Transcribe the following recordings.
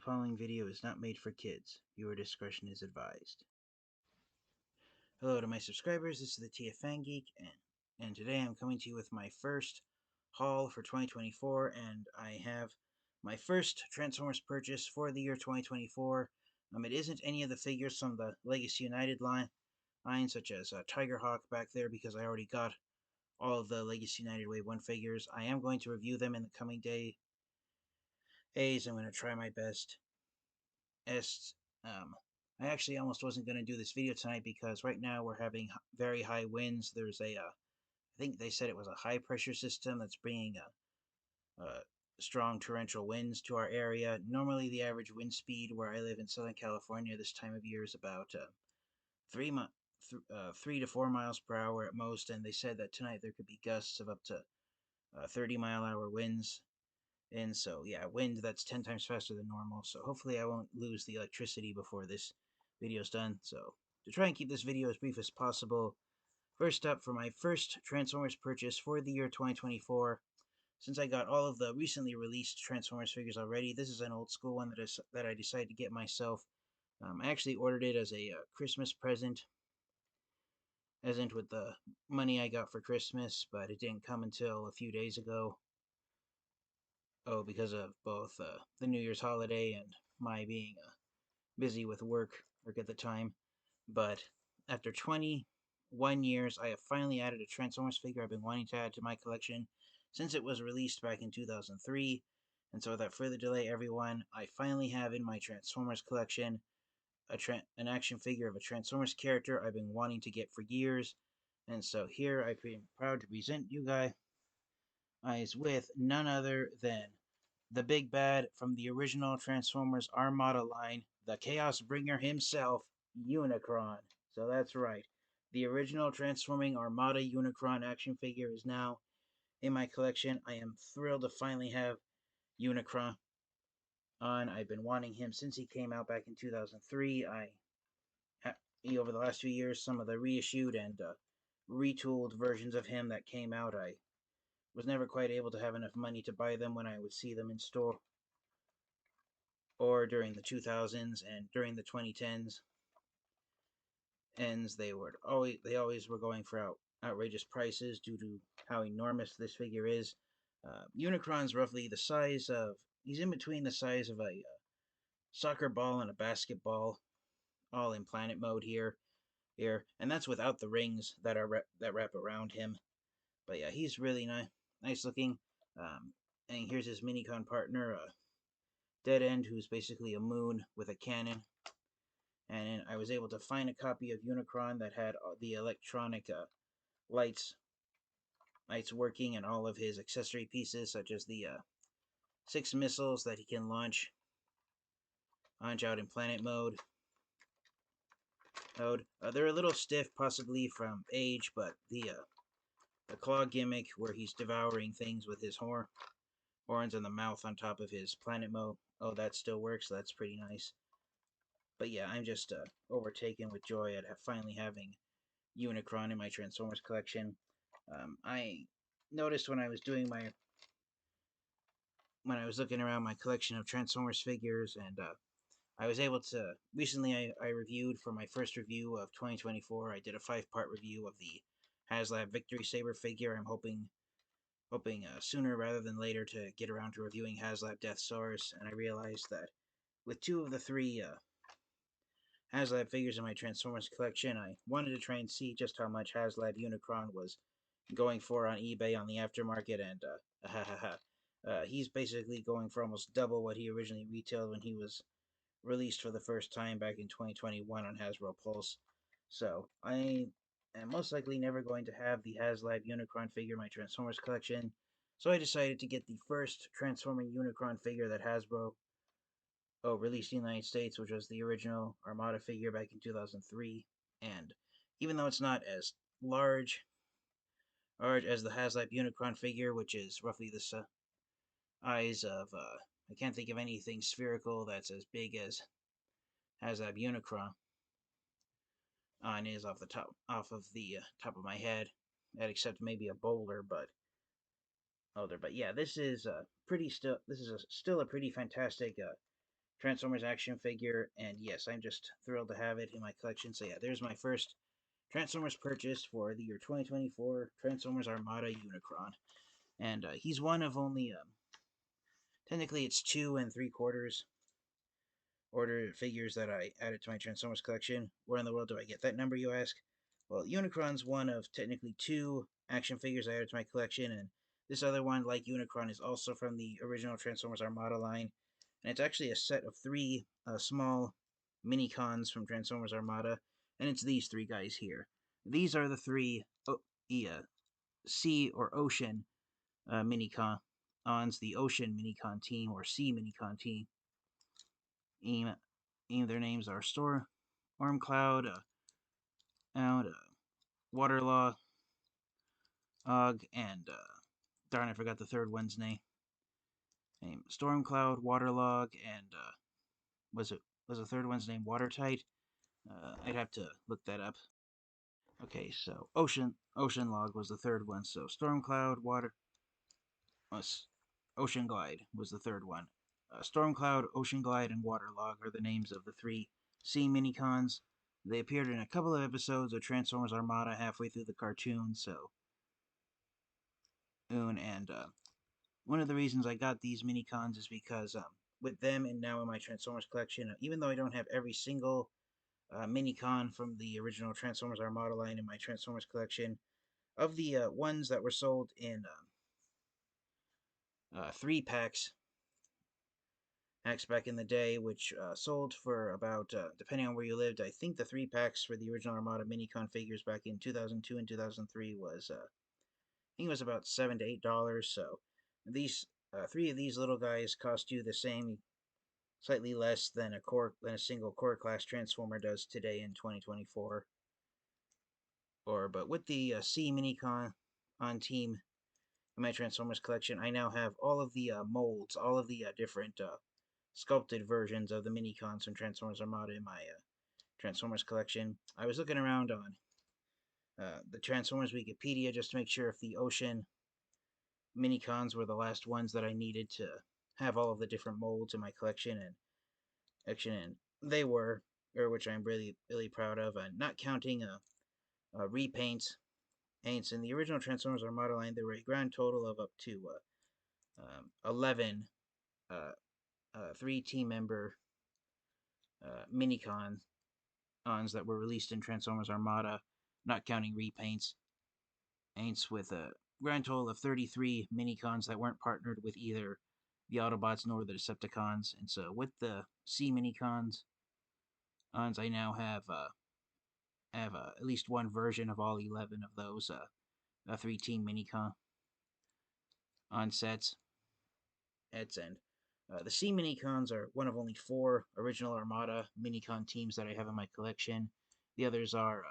following video is not made for kids. Viewer discretion is advised. Hello to my subscribers, this is the TFN Geek, and today I'm coming to you with my first haul for 2024, and I have my first Transformers purchase for the year 2024. It isn't any of the figures from the Legacy United line such as Tigerhawk back there, because I already got all of the Legacy United Wave 1 figures. I am going to review them in the coming days. I'm going to try my best. I actually almost wasn't going to do this video tonight because right now we're having very high winds. There's I think they said it was a high pressure system that's bringing strong torrential winds to our area. Normally the average wind speed where I live in Southern California this time of year is about 3 to 4 miles per hour at most, and they said that tonight there could be gusts of up to 30-mile-hour winds. And so, yeah, wind that's 10 times faster than normal. So hopefully I won't lose the electricity before this video's done. So to try and keep this video as brief as possible, first up, for my first Transformers purchase for the year 2024, since I got all of the recently released Transformers figures already, this is an old school one that I decided to get myself. I actually ordered it as a Christmas present, as in with the money I got for Christmas, but it didn't come until a few days ago. Oh, because of both the New Year's holiday and my being busy with work at the time. But after 21 years, I have finally added a Transformers figure I've been wanting to add to my collection since it was released back in 2003. And so without further delay, everyone, I finally have in my Transformers collection an action figure of a Transformers character I've been wanting to get for years. And so here I'm proud to present you guys with none other than the big bad from the original Transformers Armada line, the Chaos Bringer himself, Unicron. So that's right. The original Transforming Armada Unicron action figure is now in my collection. I am thrilled to finally have Unicron on. I've been wanting him since he came out back in 2003. Over the last few years, some of the reissued and retooled versions of him that came out, I was never quite able to have enough money to buy them when I would see them in store, or during the 2000s and during the 2010s. They always were going for outrageous prices due to how enormous this figure is. Unicron's roughly the size of, he's in between the size of a soccer ball and a basketball, all in planet mode here, and that's without the rings that wrap around him. But yeah, he's really nice looking. And here's his Minicon partner, Dead End, who's basically a moon with a cannon. And I was able to find a copy of Unicron that had the electronic lights working, and all of his accessory pieces, such as the 6 missiles that he can launch out in planet mode. They're a little stiff, possibly from age, but the claw gimmick where he's devouring things with his horns and the mouth on top of his planet mode, that still works, so that's pretty nice. But yeah, I'm just overtaken with joy at finally having Unicron in my Transformers collection. I noticed when I was looking around my collection of Transformers figures, and I was able to, recently I reviewed, for my first review of 2024, I did a 5-part review of the HasLab Victory Saber figure. I'm hoping sooner rather than later to get around to reviewing HasLab Death Stars, and I realized that with 2 of the 3 HasLab figures in my Transformers collection, I wanted to try and see just how much HasLab Unicron was going for on eBay on the aftermarket, and he's basically going for almost double what he originally retailed when he was released for the first time back in 2021 on Hasbro Pulse. So I am most likely never going to have the HasLab Unicron figure in my Transformers collection, so I decided to get the first Transforming Unicron figure that Hasbro released in the United States, which was the original Armada figure back in 2003. And even though it's not as large as the HasLab Unicron figure, which is roughly the size of, I can't think of anything spherical that's as big as HasLab Unicron, and is off the top of my head, except maybe a boulder, but older. But yeah, this is still a pretty fantastic Transformers action figure, and yes, I'm just thrilled to have it in my collection. So yeah, there's my first Transformers purchase for the year 2024, Transformers Armada Unicron. And he's one of only, technically it's 2 3/4 order figures that I added to my Transformers collection. Where in the world do I get that number, you ask? Well, Unicron's one of technically 2 action figures I added to my collection, and this other one, like Unicron, is also from the original Transformers Armada line. And it's actually a set of 3 small Minicons from Transformers Armada, and it's these 3 guys here. These are the 3 sea or ocean Minicons, the Ocean Minicon team or Sea Minicon team. Their names are Storm Cloud, Waterlog, and darn, I forgot the third one's name. Stormcloud, Waterlog, and was the third one's name Watertight? I'd have to look that up. Okay, so Ocean Log was the third one. So Stormcloud, Ocean Glide was the third one. Stormcloud, Ocean Glide, and Waterlog are the names of the 3 Sea Minicons. They appeared in a couple of episodes of Transformers Armada halfway through the cartoon, and one of the reasons I got these Minicons is because with them and now in my Transformers collection, even though I don't have every single Minicon from the original Transformers Armada line in my Transformers collection, of the ones that were sold in 3 packs back in the day, which sold for about, depending on where you lived, I think the 3 packs for the original Armada Minicon figures back in 2002 and 2003 was, I think it was about $7 to $8. So these 3 of these little guys cost you the same, slightly less than a single core class Transformer does today in 2024. But with the C Minicon on team in my Transformers collection, I now have all of the molds, all of the different sculpted versions of the Minicons from Transformers Armada in my Transformers collection. I was looking around on the Transformers Wikipedia just to make sure if the Ocean Minicons were the last ones that I needed to have all of the different molds in my collection, and they were, or which I'm really, really proud of, not counting repaints. In the original Transformers Armada line, there were a grand total of up to 11 3 team member Minicons that were released in Transformers Armada, not counting repaints. With a grand total of 33 Minicons that weren't partnered with either the Autobots nor the Decepticons. And so with the C Minicons, I now have at least one version of all 11 of those 3-team Minicon on sets. And the C Minicons are one of only 4 original Armada Minicon teams that I have in my collection. The others are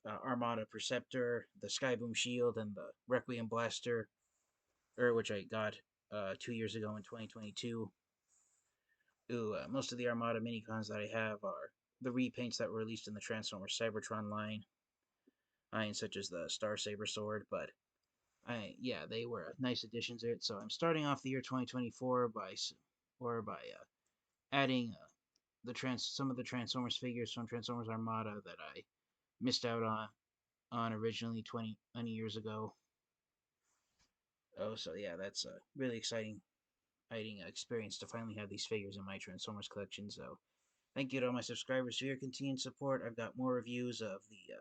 Armada Perceptor, the Skyboom Shield, and the Requiem Blaster, which I got 2 years ago in 2022. Most of the Armada Minicons that I have are the repaints that were released in the Transformers Cybertron line, such as the Star Saber Sword, but they were nice additions to it. So I'm starting off the year 2024 by adding some of the Transformers figures from Transformers Armada that I missed out on originally 20 years ago. Oh, so yeah, that's a really exciting experience to finally have these figures in my Transformers collection. So thank you to all my subscribers for your continued support. I've got more reviews of the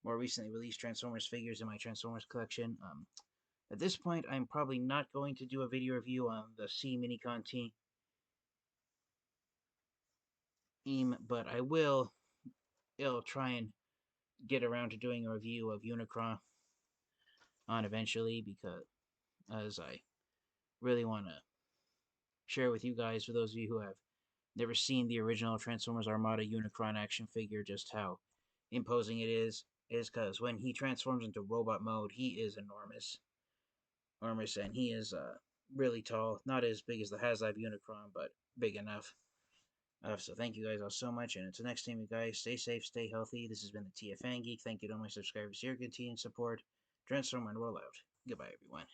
more recently released Transformers figures in my Transformers collection. At this point, I'm probably not going to do a video review on the C Minicon team, but I'll try and get around to doing a review of Unicron on eventually, because as I really want to share with you guys, for those of you who have never seen the original Transformers Armada Unicron action figure, just how imposing it is because when he transforms into robot mode, he is enormous, and he is really tall. Not as big as the HasLab Unicron, but big enough. So thank you guys all so much, and until next time, you guys, stay safe, stay healthy. This has been the TFN Geek. Thank you to all my subscribers for your continued support. Transform and roll out. Goodbye, everyone.